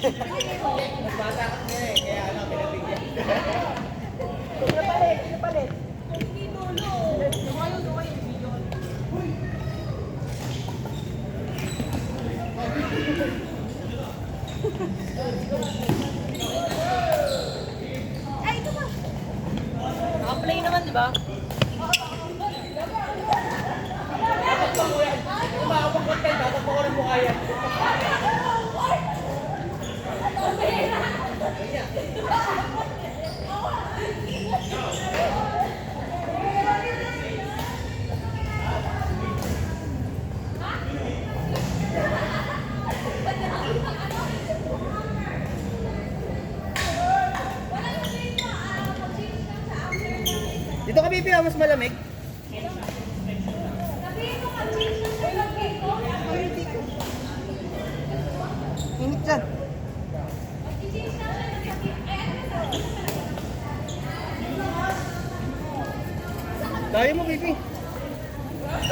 Mas bata ka nga eh, kaya ano, pinabigyan. Pinapalit. Hindi dulo. Ay, ito ba? Naka-play naman, di ba? Kung makapag-content, tatap ako ng mukha yan. Dito ka, Bibi, mas malamig. Init dyan. Dahil mo, Bibi.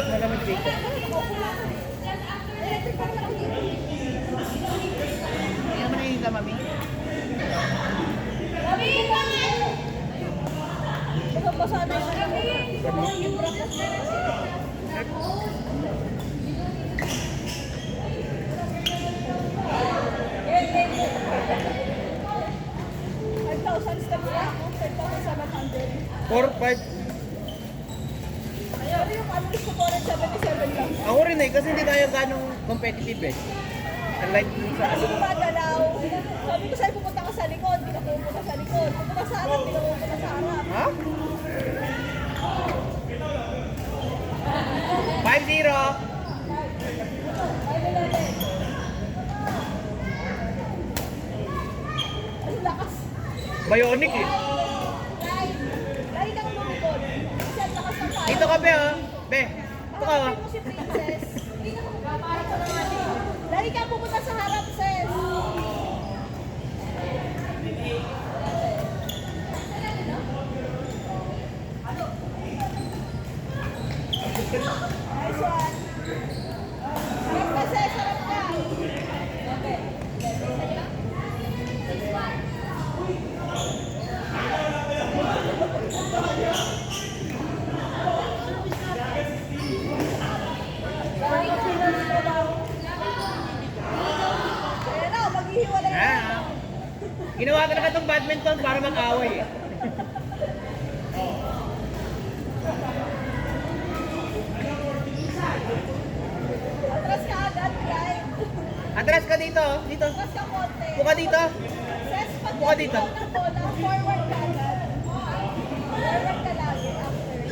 Malamig dito. Hindi naman nakikita, Mami. Pasado yung steps na ako, 5,700. 4, 5. Pero yung ano gusto ko rin 77 lang. Ako rin eh, kasi hindi tayo ganong competitive eh. Unlike dun sa Kasi madalaw. Sabi ko sa'yo, pupunta ka sa likod, hindi ka pupunta sa likod. Pupunta sa harap, hindi ka pupunta sa harap. Ha? 5-0. Ang lakas. Bionic eh. Lagi kang lumikod. Kasi ang lakas ng tayo. Dito ka, Be, oh. Be, ito ka, oh. Hanapin mo si Princess. Lagi kang pupunta sa harap, sis. Nice one. Sarap ka, sis. Sarap ka. Ayan na, maghihiwalay na. Ah. Ginawa ko na ka itong badminton para mag-away eh. Atras ka agad, right? Atras ka dito, oh. Dito. Atras ka konti. Buka dito. Sis, pag Buka dito. ikaw ng bola, forward ka agad. Forward ka lagi after.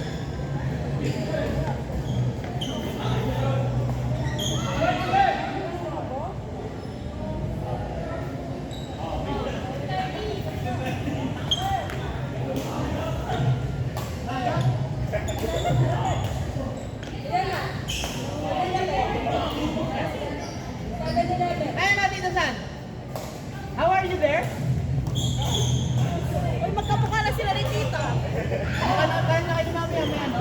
Ayun na, Tito San. How are you there? Uy, magkamukha na sila rin dito. Kaya na kayo ni Mami, may ano?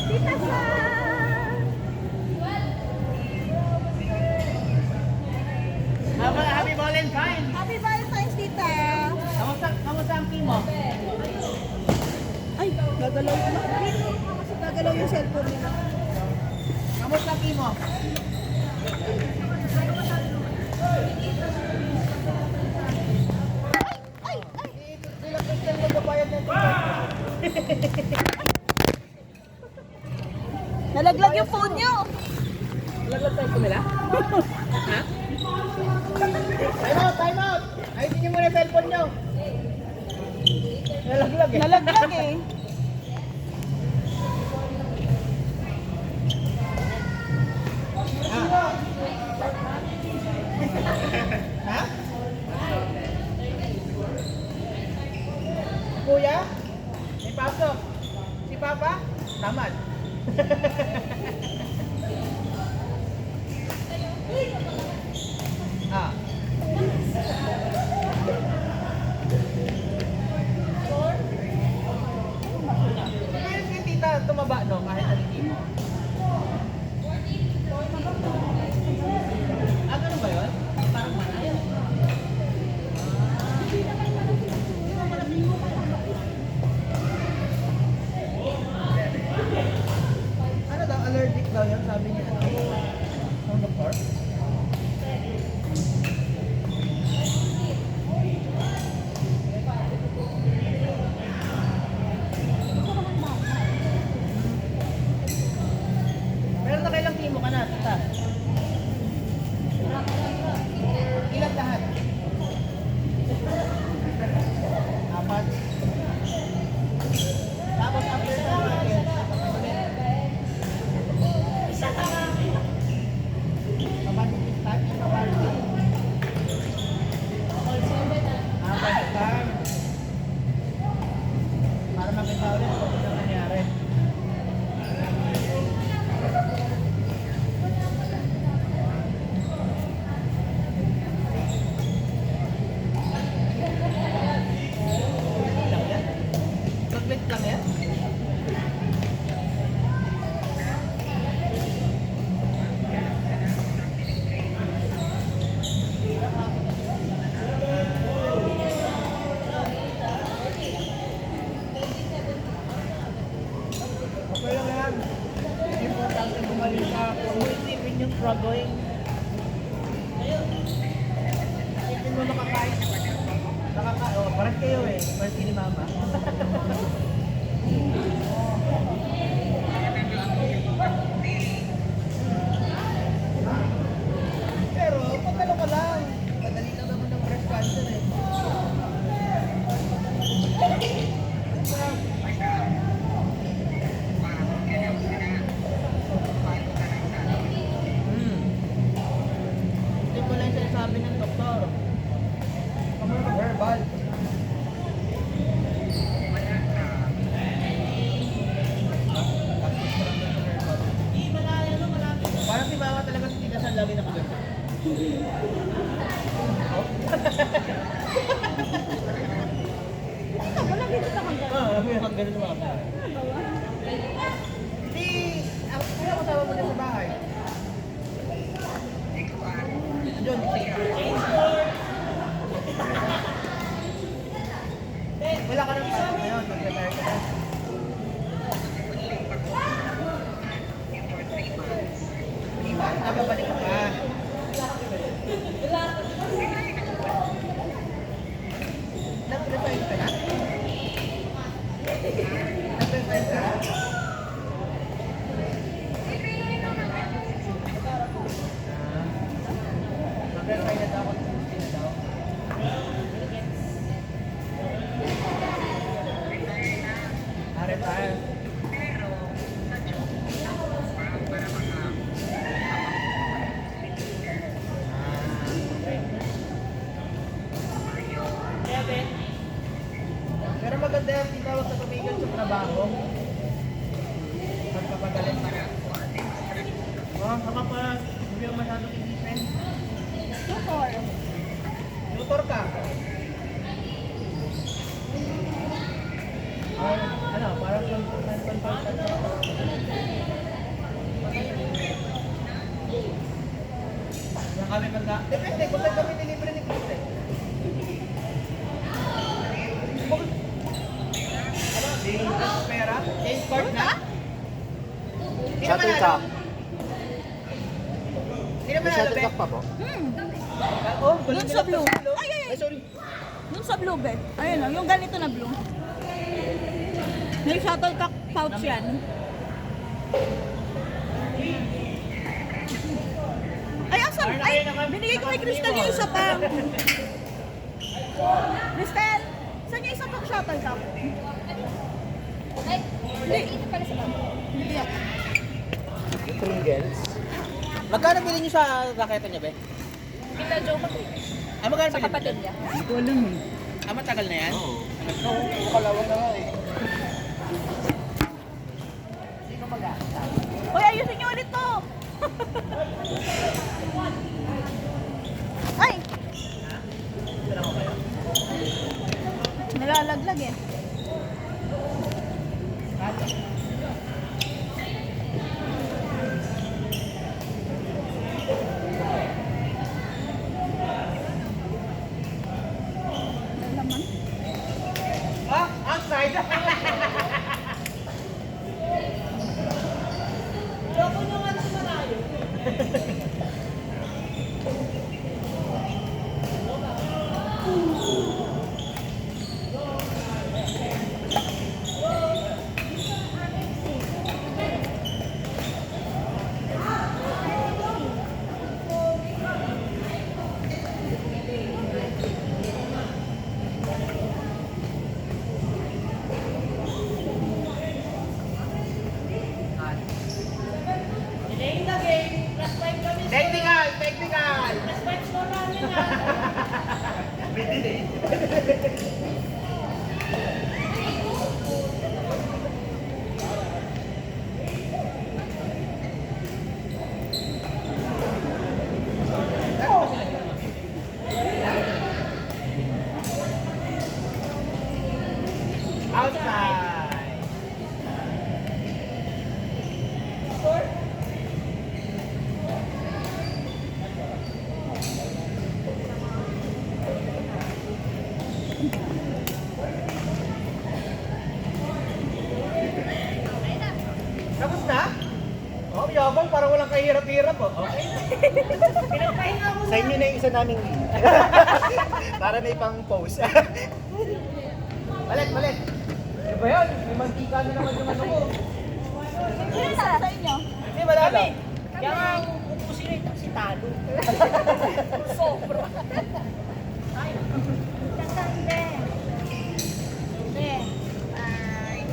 Tita sa... Happy Valentine's! Happy Valentine's, tita. Kamusta ang team mo? Ay, gagalaw yun. Gagalaw yung cellphone nila. Kamusta ang team mo? Ay! Sila Christian magbabayad ng Nalaglag yung phone nyo. Laglag tayo nila? Ha? Time out! Time out! Ayusin niyo muna yung cellphone niyo. Nalaglag eh. Nalaglag eh. Ha? Kuya? May pasok. Si Papa? Tamad. Ah. Pero si tita tumaba no kahit anong mo. mo makakain. Oh, parang kayo eh. Parang ni Mama. Pero, pag ano ka lang, madali lang naman ng breast cancer eh. Hindi ko lang sinasabi ng doktor. Kamo na verbal. Parang si Mama talaga sa tinasan lagi nakaganda. Wala dito sa kanya. May hanggang sa Mama. Hindi, ako kasama mo na sa bahay. John, wala ka nang pasok ngayon, mag-retire ka na. Diba? Nababalik ka pa. Nag-retire ka na? Nag-retire ka na? Mag-retire na daw ako. Retire. Pero maganda yung tinawag sa tumigil sa trabaho. Magpapagalit na. Oh, saka pa, hindi mo masyadong isipin. Tutor. Tutor ka. Ano, parang consultant. Yan kami magka... Depende, kung saan kami delivery ni Chris eh. Ano, di pera? Escort na? Shuttlecock. Hindi naman May alam shuttlecock pa po? Oh, Dun sa blue. Ay, sorry. Dun sa blue, be. Ayun o, yung ganito na blue. May shuttlecock pouch yan. Ay, asan? Ay, binigay ko kay Crystal yung isa pa. Crystal, saan yung isa pang shuttlecock? Ay, dito pala sa baba. Hindi yan. Pringles. Magkano bilhin niyo sa raketa niya, be? Kita joke ko. Magkano Sa bilhin? kapatid niya. Hindi ko alam eh. Matagal na yan? Oo. Kalawang na nga eh. Sino mag-aata? Uy, ayusin niyo ulit to. Ay! Nalalaglag eh. Laman. Ah, outside! Loko nyo nga si Marayo. kahirap-hirap oh. Okay. Sa inyo na yung isa naming link. Para may pang post. Balik. Ano ba yan? May mantika na naman yung ano ko. Sino sa inyo? Hindi, madami. Kaya nga, upusin na si Tado. Sobra. Kasande. Hindi. Ay.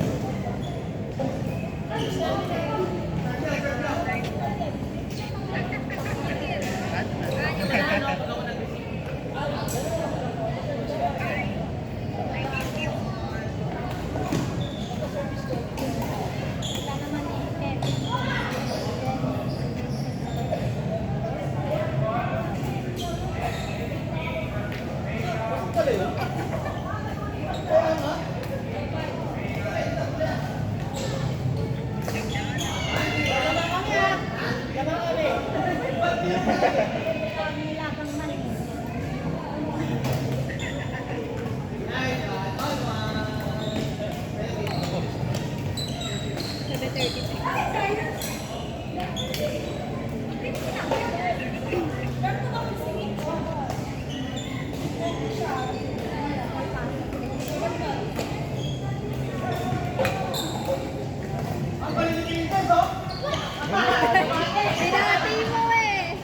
Pinati mo eh.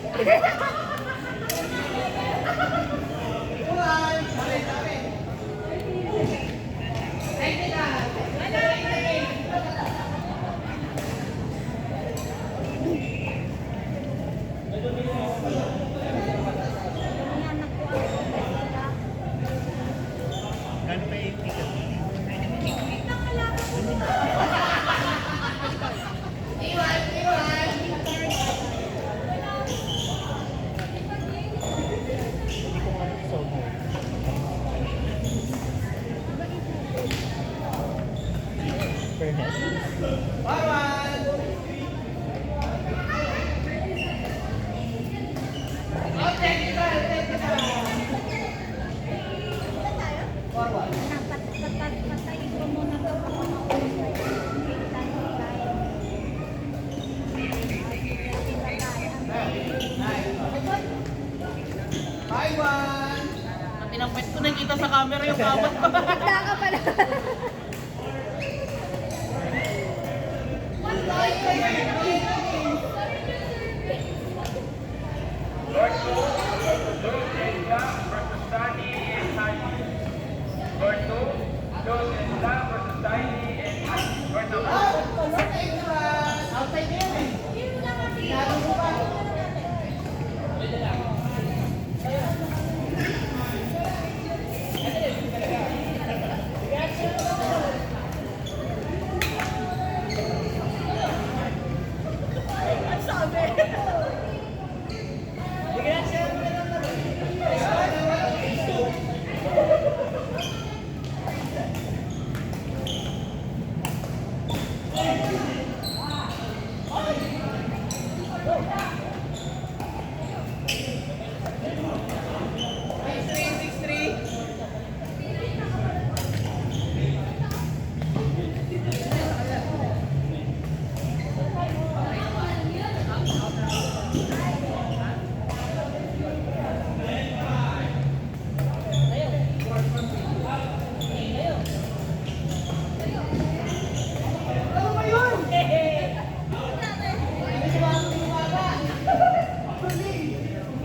Gano'n pa yung ticket? Hindi ko nga solve mo. Per head? Patayin ko muna ito ako Pinampet ko nakita sa camera yung kamat ko. Handa ka pala.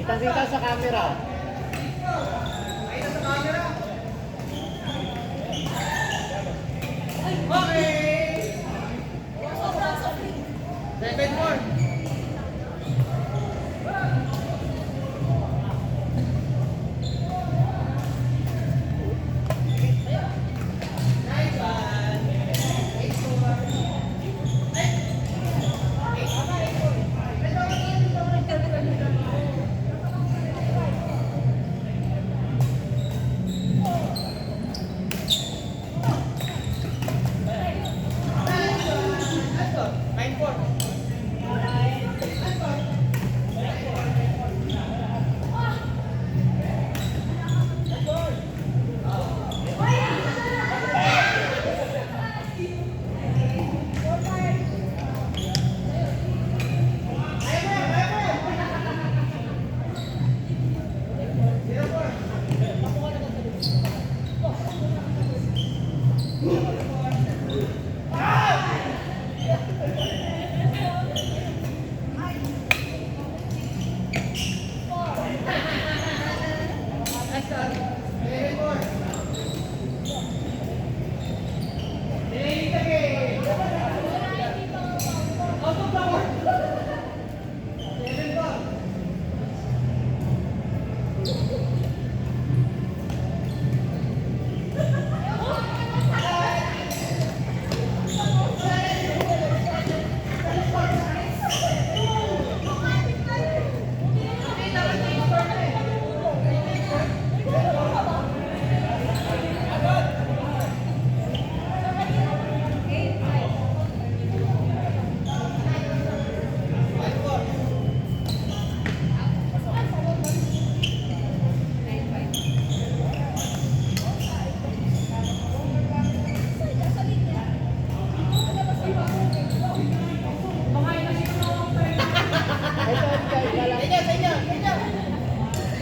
Kitang-kita sa camera. Okay! 7 more! Nine four.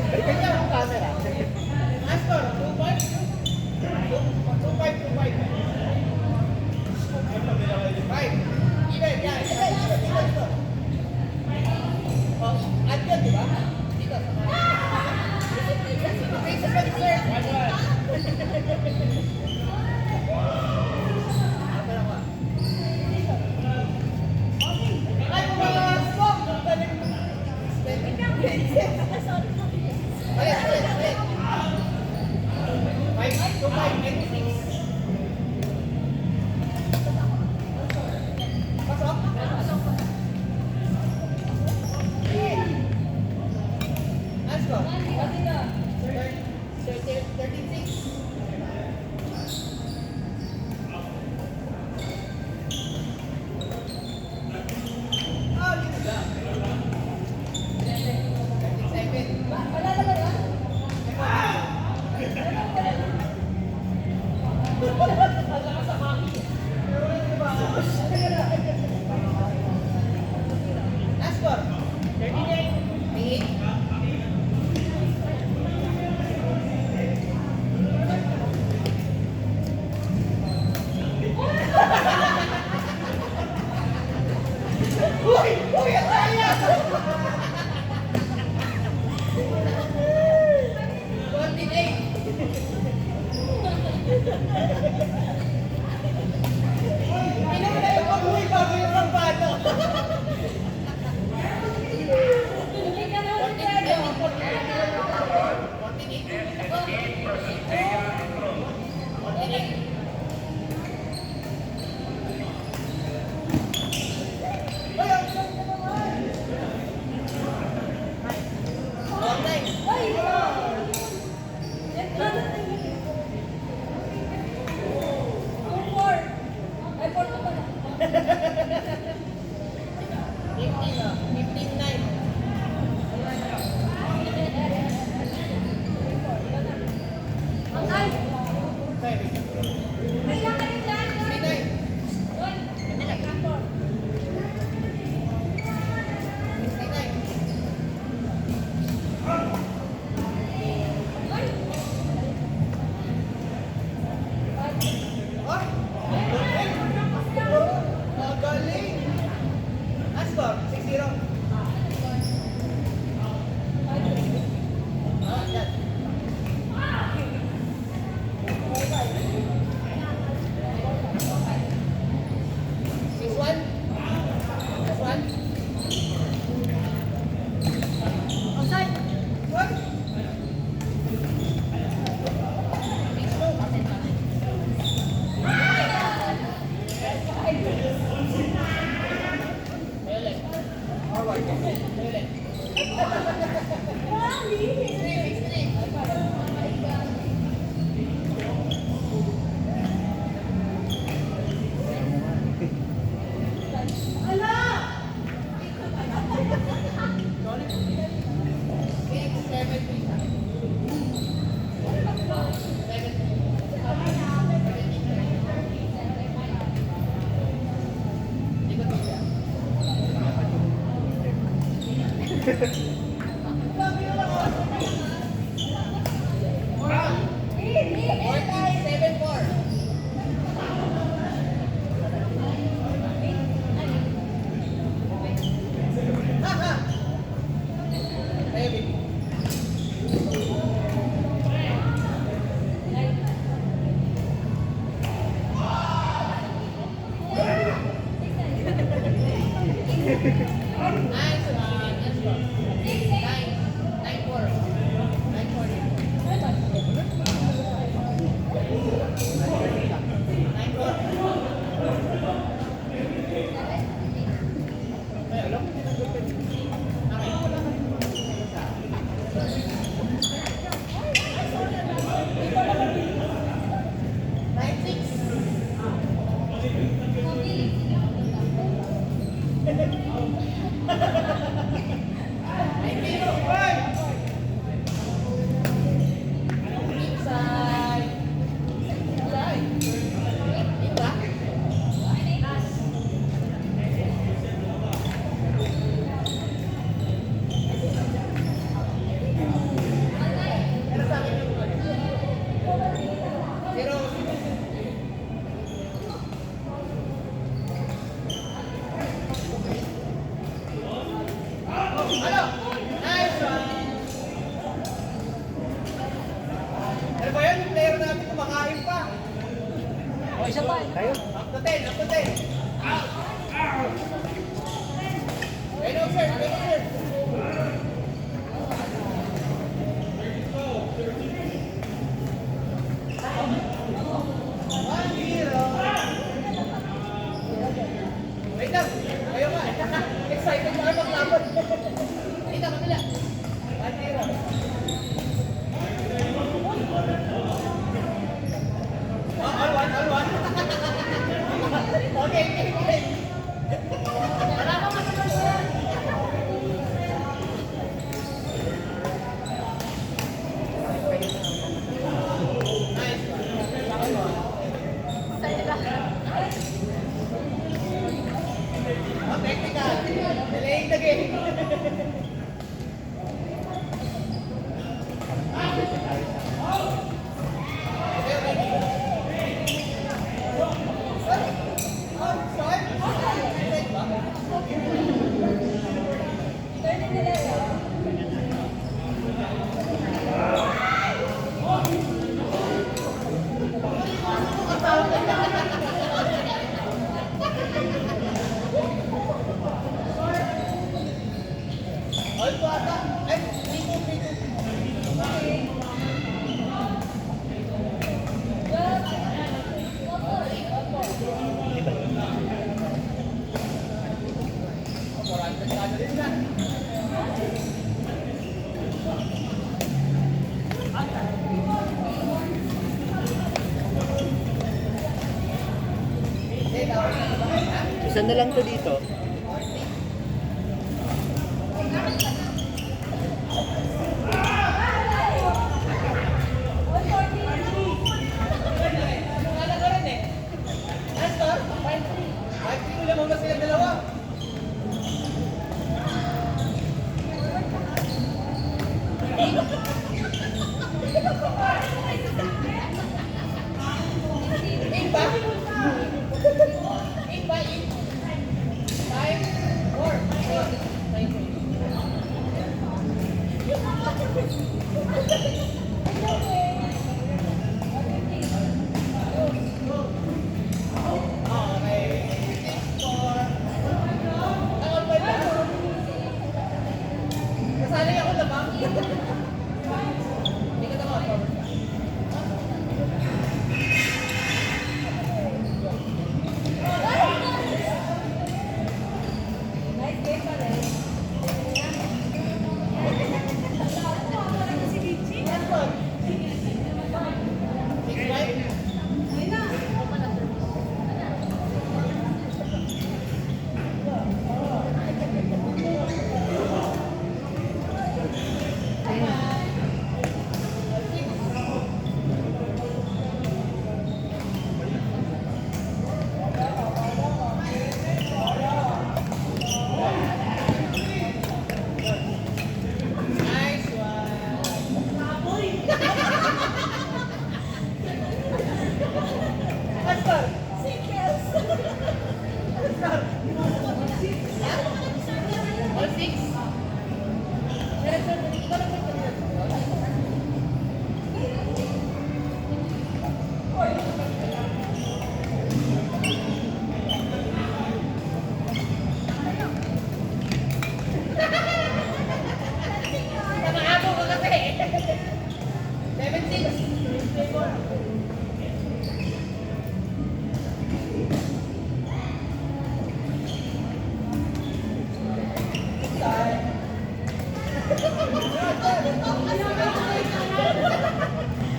Balikan niyo ang camera. Astor, 2-5. 2-5. 5. Even, yan. Dito. Oh, at yun, di ba? Dito. Faces pa dessert. Ay, mga swak! Ulit. 5, 2-5, 96. Pasok? Let's go. 36. Oh, dito lang. 37. Last score. 39. 38. Ano ba yan? Yung player natin kumakain pa. O, isa pa. Tayo. Up to 10, up to 10. Ayun, sir. Ayun, sir. Wait lang. Ayaw ka. Excited ka maglaban. Dito, kapila. 1-0. All one. Okay. Wala ka matulog. Technical. Delaying the game. All to ata. Ay, dito. Isa na lang to dito. Kasali ako na ba?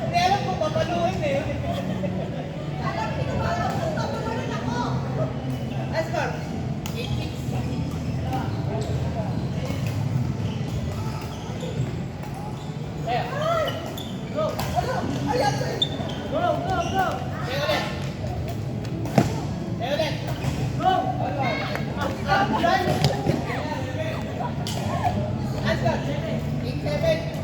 Hindi alam ko, papaluin eh. Ascar, 8-6. Kaya. Go! Ayan! Go! Go! Go! Kaya ulit. Kaya ulit. Go! Ascar, 8-7.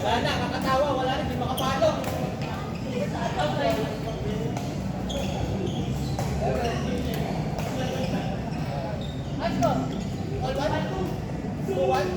Wala na, kakatawa, wala na, hindi makapalo. Let's go. All one, two, one.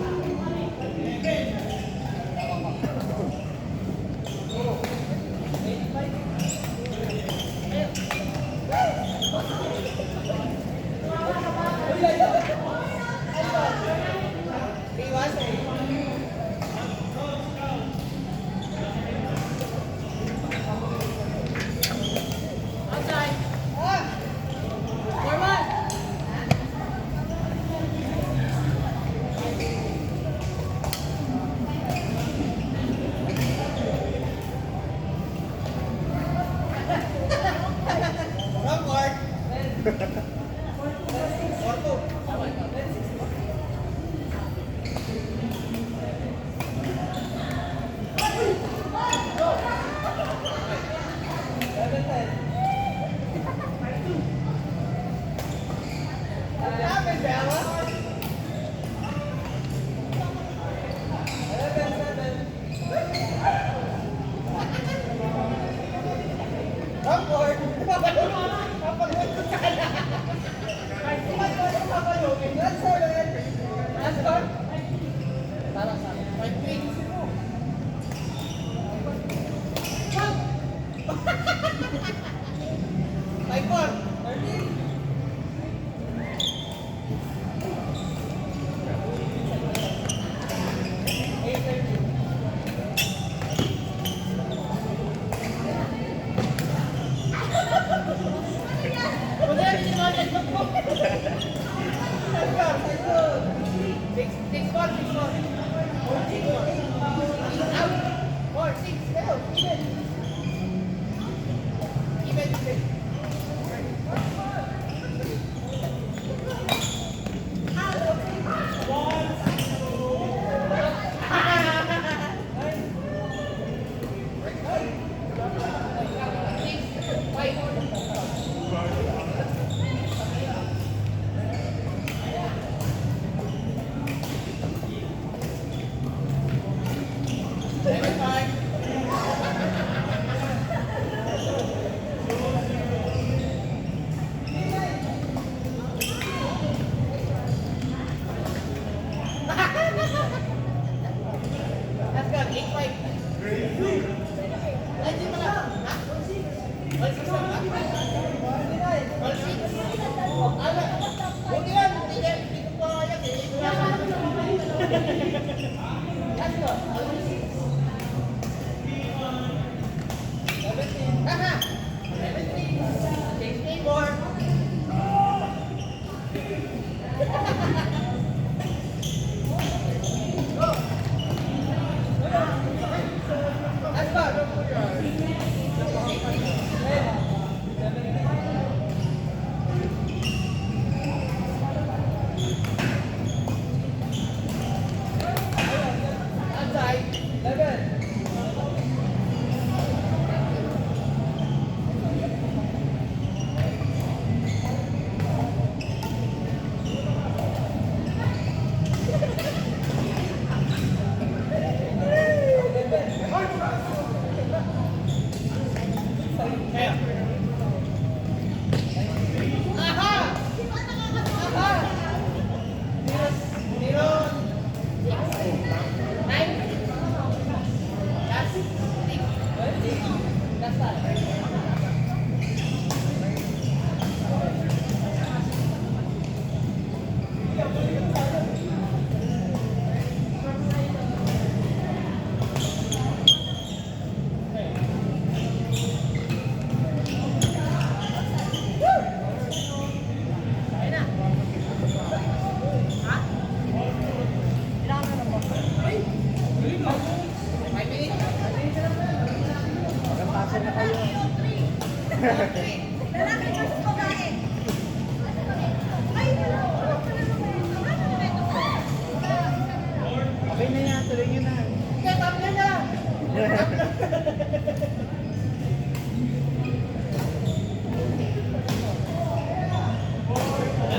Laro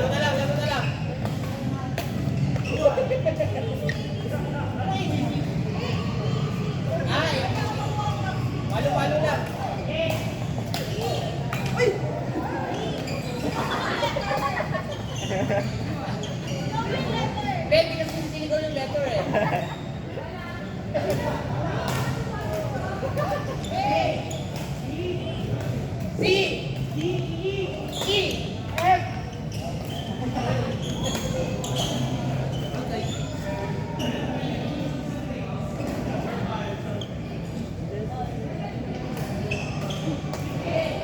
na lang, laro na lang. Ay! Palo-palo lang. Baby, kasi sinigaw yung letter eh. C! E! F! Eh!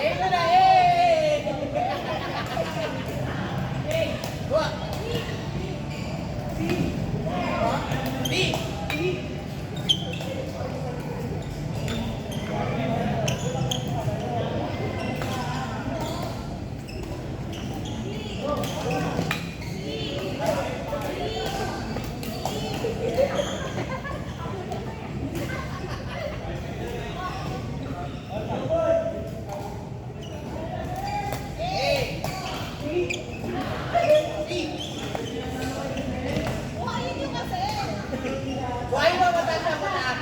Eh mo na eh! Dua! B! Why mo mataas na mataas?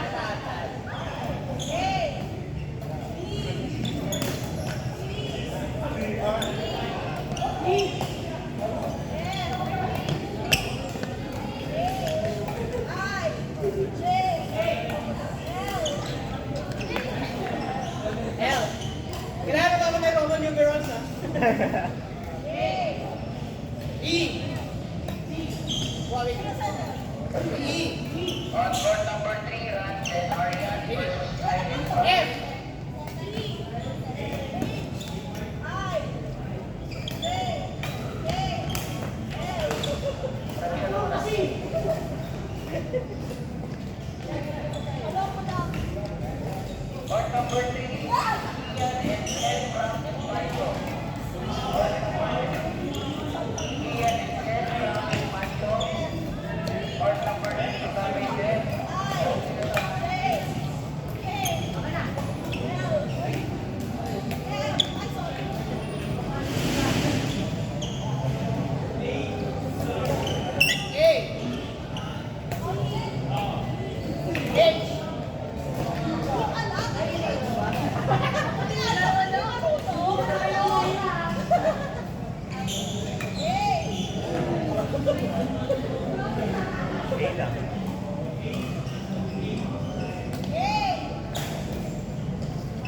L. Kailangan mo na Roman numerals ha? E. Wait. E. On court number 3, runs and Arian versus Irene. F. Court number 3, Ian and Ed from Marco. Ian and Ed from Marco. Court number 3, Gavin. A. H. Okay lang. A. C.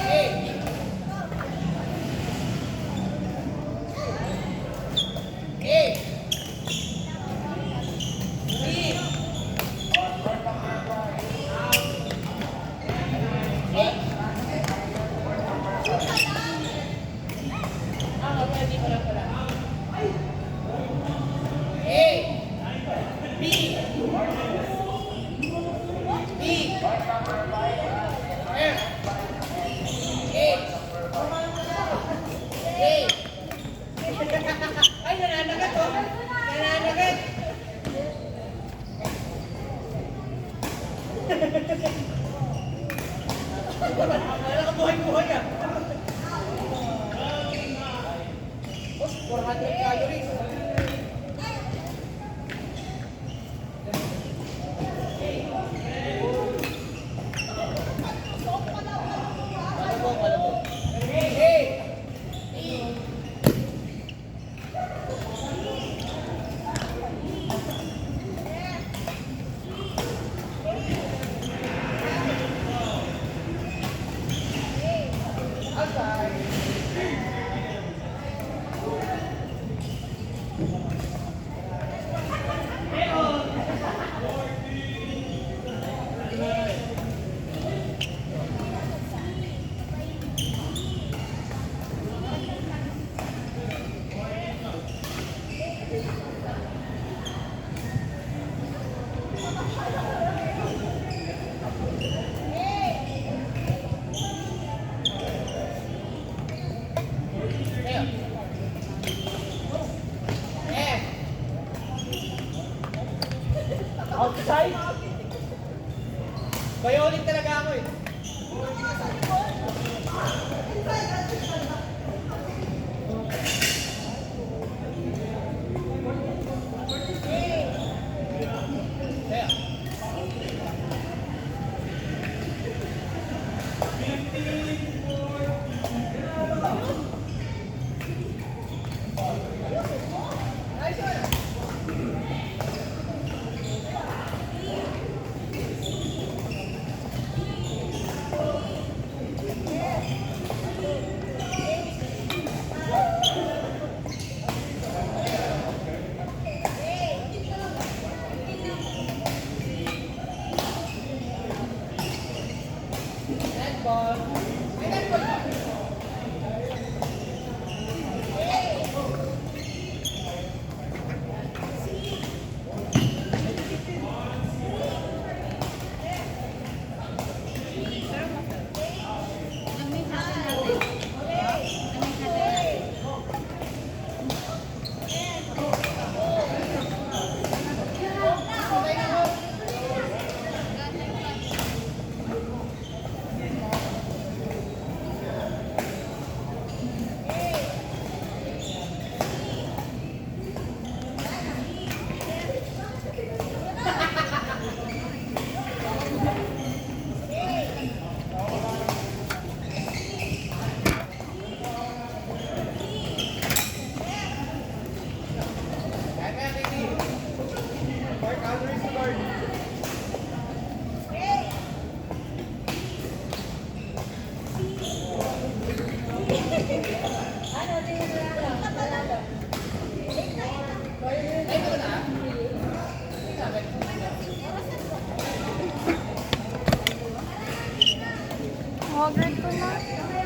A. B. Pwede ko lang pala. A. B. B. F. H. A. Ay, nananagat oh. Nananagat. Wala ka buhay-buhay ah. 400 calories. Malabog. A. E. Outside. Ay! Bionic talaga ako eh. Order ko na.